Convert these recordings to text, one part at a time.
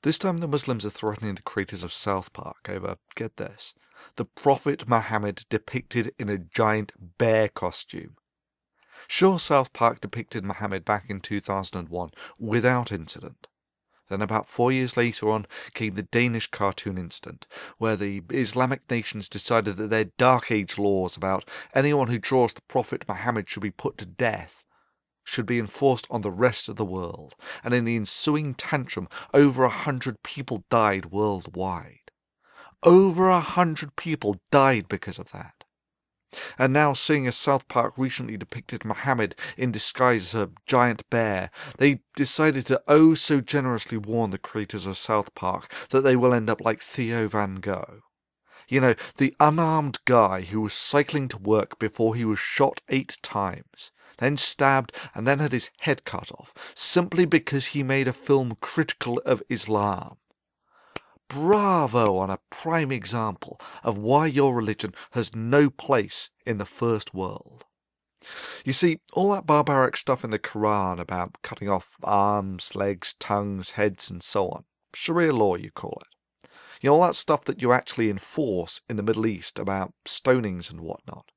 This time the Muslims are threatening the creators of South Park over, get this, the Prophet Muhammad depicted in a giant bear costume. Sure, South Park depicted Muhammad back in 2001 without incident. Then about 4 years later on came the Danish cartoon incident, where the Islamic nations decided that their Dark Age laws about anyone who draws the Prophet Muhammad should be put to death should be enforced on the rest of the world, and in the ensuing tantrum over 100 people died worldwide. Over 100 people died because of that. And now, seeing as South Park recently depicted Muhammad in disguise as a giant bear, they decided to oh so generously warn the creators of South Park that they will end up like Theo Van Gogh. You know, the unarmed guy who was cycling to work before he was shot 8 times, then stabbed and then had his head cut off, simply because he made a film critical of Islam. Bravo on a prime example of why your religion has no place in the first world. You see, all that barbaric stuff in the Quran about cutting off arms, legs, tongues, heads and so on, Sharia law you call it. You know, all that stuff that you actually enforce in the Middle East about stonings and whatnot.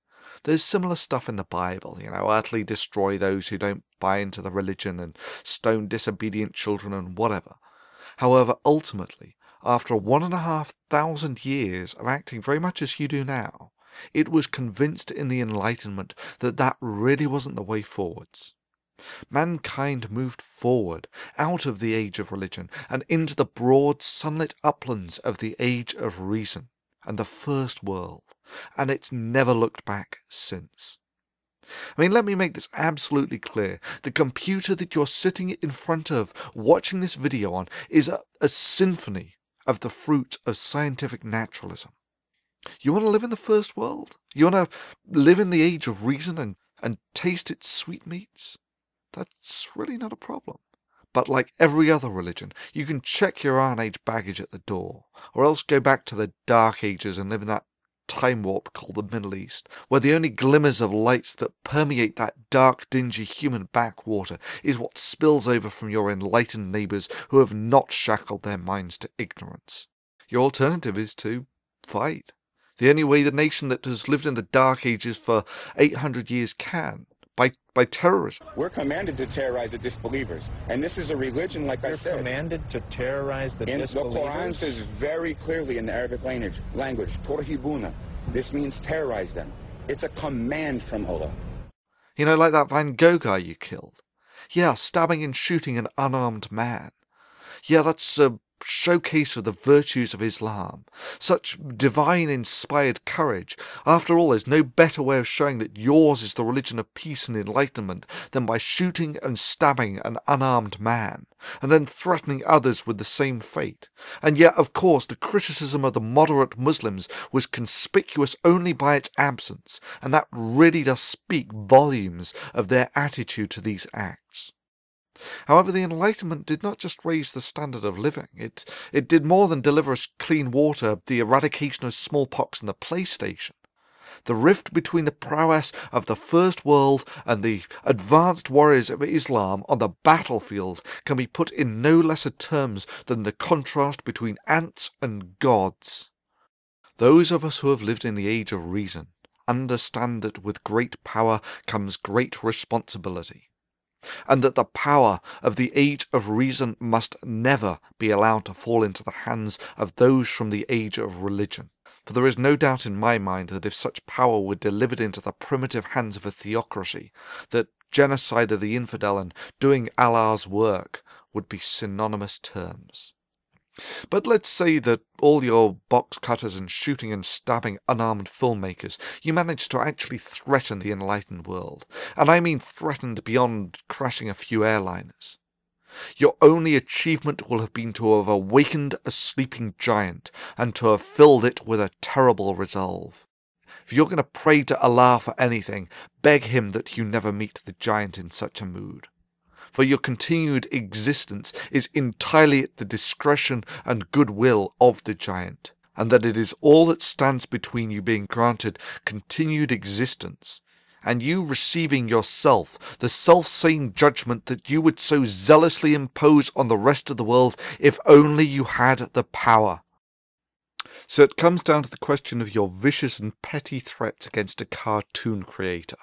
There's similar stuff in the Bible, you know, utterly destroy those who don't buy into the religion and stone disobedient children and whatever. However, ultimately, after 1,500 years of acting very much as you do now, it was convinced in the Enlightenment that that really wasn't the way forwards. Mankind moved forward out of the age of religion and into the broad sunlit uplands of the age of reason and the first world, and it's never looked back since. I mean, let me make this absolutely clear. The computer that you're sitting in front of watching this video on is a symphony of the fruit of scientific naturalism. You want to live in the first world? You want to live in the age of reason and taste its sweetmeats? That's really not a problem. But like every other religion, you can check your Iron Age baggage at the door, or else go back to the Dark Ages and live in that time warp called the Middle East, where the only glimmers of lights that permeate that dark, dingy human backwater is what spills over from your enlightened neighbours who have not shackled their minds to ignorance. Your alternative is to fight. The only way the nation that has lived in the Dark Ages for 800 years can, by terrorism. We're commanded to terrorize the disbelievers. And this is a religion, like I said. You're commanded to terrorize the disbelievers? The Quran says very clearly in the Arabic language, Torhibuna. This means terrorize them. It's a command from Allah. You know, like that Van Gogh guy you killed. Yeah, stabbing and shooting an unarmed man. Yeah, that's a showcase of the virtues of Islam. Such divine inspired courage. After all, there's no better way of showing that yours is the religion of peace and enlightenment than by shooting and stabbing an unarmed man, and then threatening others with the same fate. And yet, of course, the criticism of the moderate Muslims was conspicuous only by its absence, and that really does speak volumes of their attitude to these acts. However, the Enlightenment did not just raise the standard of living, it did more than deliver us clean water, the eradication of smallpox and the PlayStation. The rift between the prowess of the First World and the advanced warriors of Islam on the battlefield can be put in no lesser terms than the contrast between ants and gods. Those of us who have lived in the age of reason understand that with great power comes great responsibility, and that the power of the age of reason must never be allowed to fall into the hands of those from the age of religion. For there is no doubt in my mind that if such power were delivered into the primitive hands of a theocracy, that genocide of the infidel and doing Allah's work would be synonymous terms. But let's say that all your box cutters and shooting and stabbing unarmed filmmakers, you managed to actually threaten the enlightened world. And I mean threatened beyond crashing a few airliners. Your only achievement will have been to have awakened a sleeping giant and to have filled it with a terrible resolve. If you're going to pray to Allah for anything, beg him that you never meet the giant in such a mood. For your continued existence is entirely at the discretion and goodwill of the giant, and that it is all that stands between you being granted continued existence and you receiving yourself the self-same judgment that you would so zealously impose on the rest of the world if only you had the power. So it comes down to the question of your vicious and petty threats against a cartoon creator.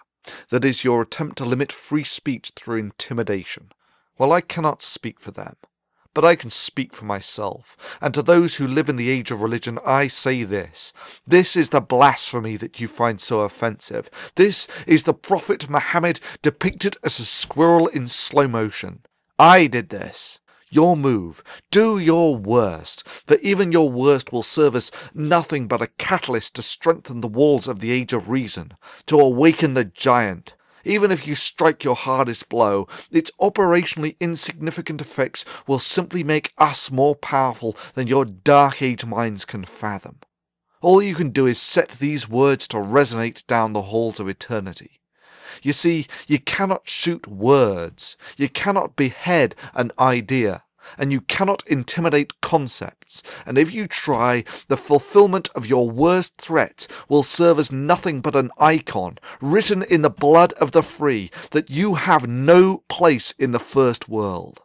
That is, your attempt to limit free speech through intimidation. Well, I cannot speak for them, but I can speak for myself, and to those who live in the age of religion I say this. This is the blasphemy that you find so offensive. This is the Prophet Muhammad depicted as a squirrel in slow motion. I did this. Your move. Do your worst, for even your worst will serve as nothing but a catalyst to strengthen the walls of the Age of Reason, to awaken the giant. Even if you strike your hardest blow, its operationally insignificant effects will simply make us more powerful than your Dark Age minds can fathom. All you can do is set these words to resonate down the halls of eternity. You see, you cannot shoot words, you cannot behead an idea, and you cannot intimidate concepts, and if you try, the fulfillment of your worst threat will serve as nothing but an icon, written in the blood of the free, that you have no place in the first world.